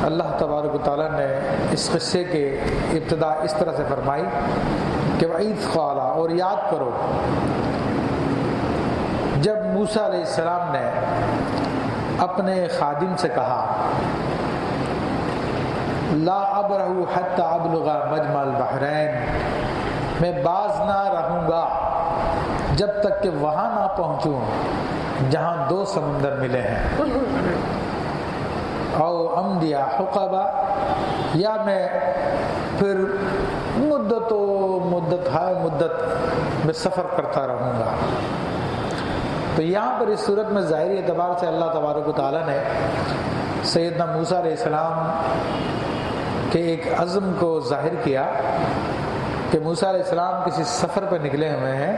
اللہ تبارک و تعالیٰ نے اس قصے کے ابتدا اس طرح سے فرمائی کہ وَإِذْ قَالَ، اور یاد کرو جب موسیٰ علیہ السلام نے اپنے خادم سے کہا لا ابرح حتی ابلغ مجمع البحرین، میں باز نہ رہوں گا جب تک کہ وہاں نہ پہنچوں جہاں دو سمندر ملے ہیں، او امضی حقبا، یا میں پھر مدت میں سفر کرتا رہوں گا۔ تو یہاں پر اس صورت میں ظاہری اعتبار سے اللہ تبارک و تعالیٰ نے سیدنا موسیٰ علیہ السلام کے ایک عزم کو ظاہر کیا کہ موسیٰ علیہ السلام کسی سفر پہ نکلے ہوئے ہیں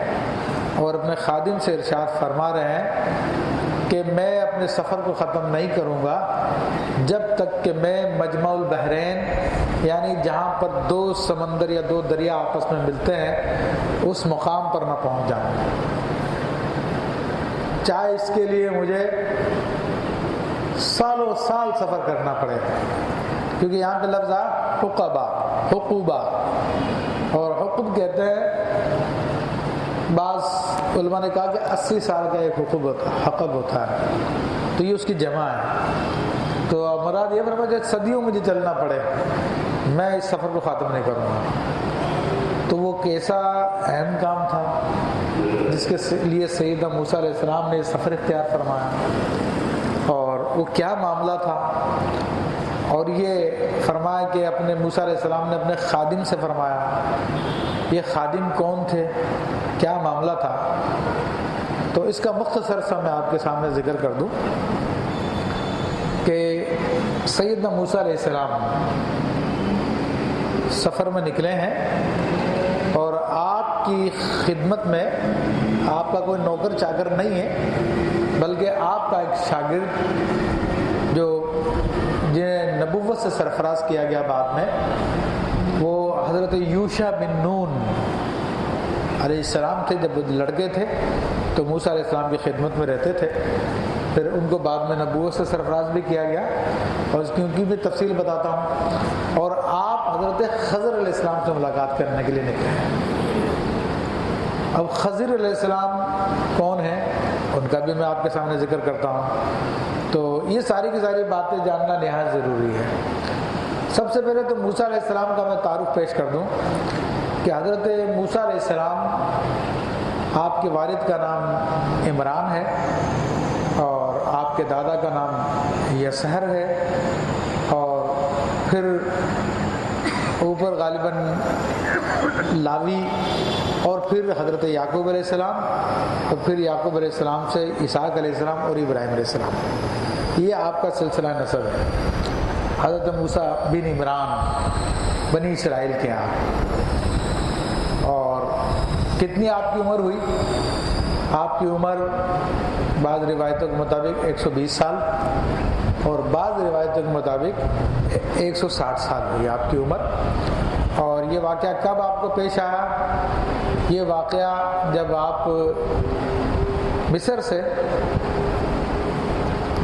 اور اپنے خادم سے ارشاد فرما رہے ہیں کہ میں اپنے سفر کو ختم نہیں کروں گا جب تک کہ میں مجمع البحرین، یعنی جہاں پر دو سمندر یا دو دریا آپس میں ملتے ہیں، اس مقام پر نہ پہنچ جاؤں، چاہے اس کے لیے مجھے سالوں سال سفر کرنا پڑے، کیونکہ یہاں پہ لفظ حقوبہ، اور حقوب کہتے ہیں، بعض علماء نے کہا کہ 80 سال کا ایک حقب ہوتا ہے، تو یہ اس کی جمع ہے۔ تو مراد یہ فرمایا کہ صدیوں مجھے چلنا پڑے، میں اس سفر کو ختم نہیں کروں گا۔ تو وہ کیسا اہم کام تھا جس کے لیے سیدنا موسیٰ علیہ السلام نے سفر اختیار فرمایا، اور وہ کیا معاملہ تھا، اور یہ فرمایا کہ اپنے موسیٰ علیہ السلام نے اپنے خادم سے فرمایا، یہ خادم کون تھے، کیا معاملہ تھا۔ تو اس کا مختصر سا میں آپ کے سامنے ذکر کر دوں کہ سیدنا موسیٰ علیہ السلام سفر میں نکلے ہیں، اور آپ کی خدمت میں آپ کا کوئی نوکر چاکر نہیں ہے، بلکہ آپ کا ایک شاگرد جو جنہیں نبوت سے سرفراز کیا گیا بعد میں، وہ حضرت یوشع بن نون علیہ السلام تھے۔ جب وہ لڑکے تھے تو موسیٰ علیہ السلام کی خدمت میں رہتے تھے، پھر ان کو بعد میں نبوت سے سرفراز بھی کیا گیا، اور اس کی ان کی بھی تفصیل بتاتا ہوں۔ اور آپ حضرت خضر علیہ السلام سے ملاقات کرنے کے لیے نکلے ہیں۔ اب خضر علیہ السلام کون ہیں، ان کا بھی میں آپ کے سامنے ذکر کرتا ہوں۔ تو یہ ساری کی ساری باتیں جاننا نہایت ضروری ہے۔ سب سے پہلے تو موسیٰ علیہ السلام کا میں تعارف پیش کر دوں کہ حضرت موسیٰ علیہ السلام، آپ کے والد کا نام عمران ہے، اور آپ کے دادا کا نام یسہر ہے، اور پھر اوپر غالباً لاوی، اور پھر حضرت یعقوب علیہ السلام، اور پھر یعقوب علیہ السلام سے اسحاق علیہ السلام اور ابراہیم علیہ السلام، یہ آپ کا سلسلہ نسب ہے۔ حضرت موسیٰ بن عمران بنی اسرائیل کے آپ، اور کتنی آپ کی عمر ہوئی؟ آپ کی عمر بعض روایتوں کے مطابق 120 سال، اور بعض روایتوں کے مطابق 160 سال ہوئی آپ کی عمر۔ اور یہ واقعہ کب آپ کو پیش آیا؟ یہ واقعہ جب آپ مصر سے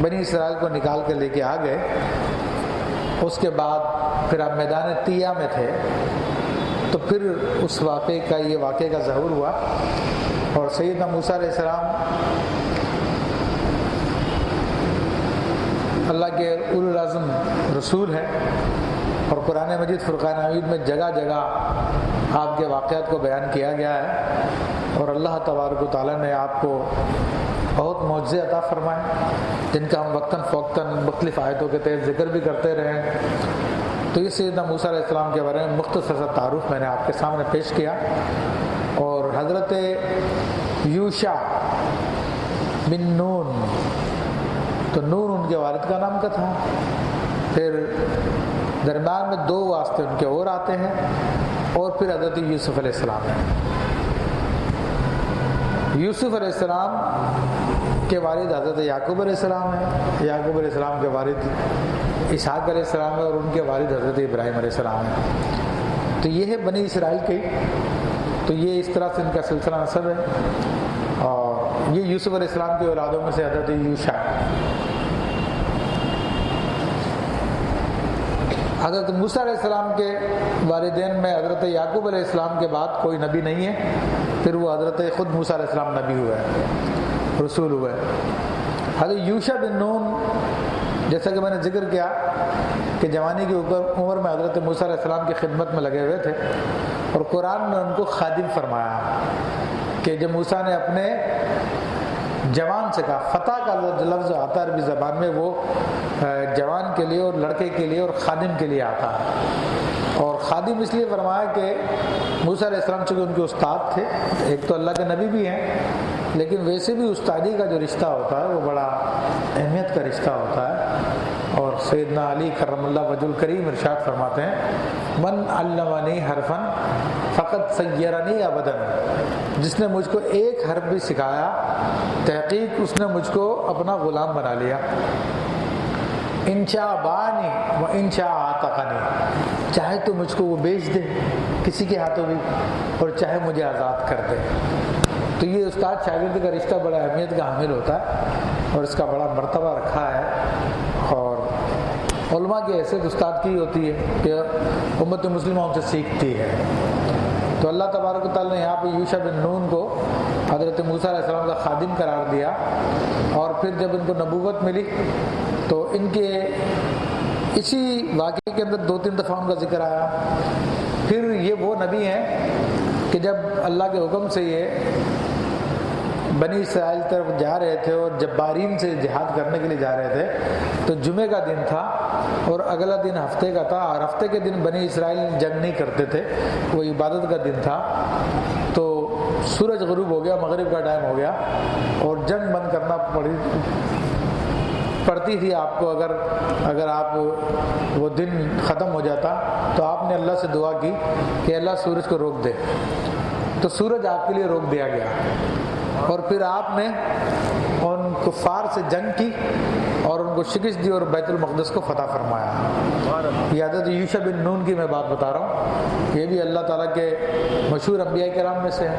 بنی اسرائیل کو نکال کر لے کے آ گئے، اس کے بعد پھر آپ میدان طیہ میں تھے، تو پھر اس واقعے کا ظہور ہوا، اور سیدنا موسیٰ علیہ السلام اللہ کے اولو العزم رسول ہیں، اور قرآن مجید فرقان حمید میں جگہ جگہ آپ کے واقعات کو بیان کیا گیا ہے، اور اللہ تبارک و تعالیٰ نے آپ کو بہت معجزے عطا فرمائے، جن کا ہم وقتاً فوقتاً مختلف آیتوں کے تحت ذکر بھی کرتے رہے۔ تو یہ سیدنا موسیٰ علیہ السلام کے بارے میں مختصر سا تعارف میں نے آپ کے سامنے پیش کیا۔ اور حضرت یوشع بن نون، تو نون ان کے والد کا نام کا تھا، پھر درمیان میں 2 واسطے ان کے اور آتے ہیں، اور پھر حضرت یوسف علیہ السلام ہے۔ یوسف علیہ السلام کے والد حضرت یعقوب علیہ السلام ہیں، یعقوب علیہ السلام کے والد اسحاق علیہ السلام ہے، اور ان کے والد حضرت ابراہیم علیہ السلام ہیں۔ تو یہ ہے بنی اسرائیل کی، تو یہ اس طرح سے ان کا سلسلہ نسب ہے، اور یہ یوسف علیہ السلام کی اولادوں میں سے حضرت یوشع۔ حضرت موسیٰ علیہ السلام کے والدین میں حضرت یعقوب علیہ السلام کے بعد کوئی نبی نہیں ہے، پھر وہ حضرت خود موسیٰ علیہ السلام نبی ہوئے، رسول ہوئے۔ حضرت یوشع بن نون، جیسا کہ میں نے ذکر کیا کہ جوانی کی عمر میں حضرت موسیٰ علیہ السلام کی خدمت میں لگے ہوئے تھے، اور قرآن نے ان کو خادم فرمایا کہ جب موسیٰ نے اپنے جوان سے کہا، فتح کا لفظ آتا ہے عربی زبان میں، وہ جوان کے لیے اور لڑکے کے لیے اور خادم کے لیے آتا ہے، اور خادم اس لیے فرمایا کہ موسیٰ علیہ السلام چونکہ ان کے استاد تھے، ایک تو اللہ کے نبی بھی ہیں، لیکن ویسے بھی استادی کا جو رشتہ ہوتا ہے وہ بڑا اہمیت کا رشتہ ہوتا ہے، اور سیدنا علی کرم اللہ وجہ الکریم ارشاد فرماتے ہیں، من علمنی حرفا فقط سیرنی ابدا، جس نے مجھ کو ایک حرف بھی سکھایا تحقیق اس نے مجھ کو اپنا غلام بنا لیا۔ انشاء بانی و انشاء عاتقنی، چاہے تو مجھ کو وہ بیچ دے کسی کے ہاتھوں بھی، اور چاہے مجھے آزاد کر دے۔ تو یہ استاد شاگرد کا رشتہ بڑا اہمیت کا حامل ہوتا ہے، اور اس کا بڑا مرتبہ رکھا ہے، اور علماء کی حیثیت استاد کی ہوتی ہے کہ امت مسلمہ ان سے سیکھتی ہے۔ تو اللہ تبارک و تعالیٰ نے یہاں پہ یوشع بن نون کو حضرت موسیٰ علیہ السلام کا خادم قرار دیا، اور پھر جب ان کو نبوت ملی تو ان کے اسی واقعے کے اندر 2-3 دفعہ ان کا ذکر آیا۔ پھر یہ وہ نبی ہیں کہ جب اللہ کے حکم سے یہ بنی اسرائیل طرف جا رہے تھے اور جبارین سے جہاد کرنے کے لیے جا رہے تھے، تو جمعے کا دن تھا اور اگلا دن ہفتے کا تھا، اور ہفتے کے دن بنی اسرائیل جنگ نہیں کرتے تھے، وہ عبادت کا دن تھا۔ تو سورج غروب ہو گیا، مغرب کا ٹائم ہو گیا، اور جنگ بند کرنا پڑتی تھی آپ کو، اگر آپ وہ دن ختم ہو جاتا تو آپ نے اللہ سے دعا کی کہ اللہ سورج کو روک دے، تو سورج آپ کے لیے روک دیا گیا، اور پھر آپ نے ان کفار سے جنگ کی اور ان کو شکست دی اور بیت المقدس کو فتح فرمایا۔ یہ حضرت یوشع بن نون کی میں بات بتا رہا ہوں، یہ بھی اللہ تعالیٰ کے مشہور انبیاء کرام میں سے ہے۔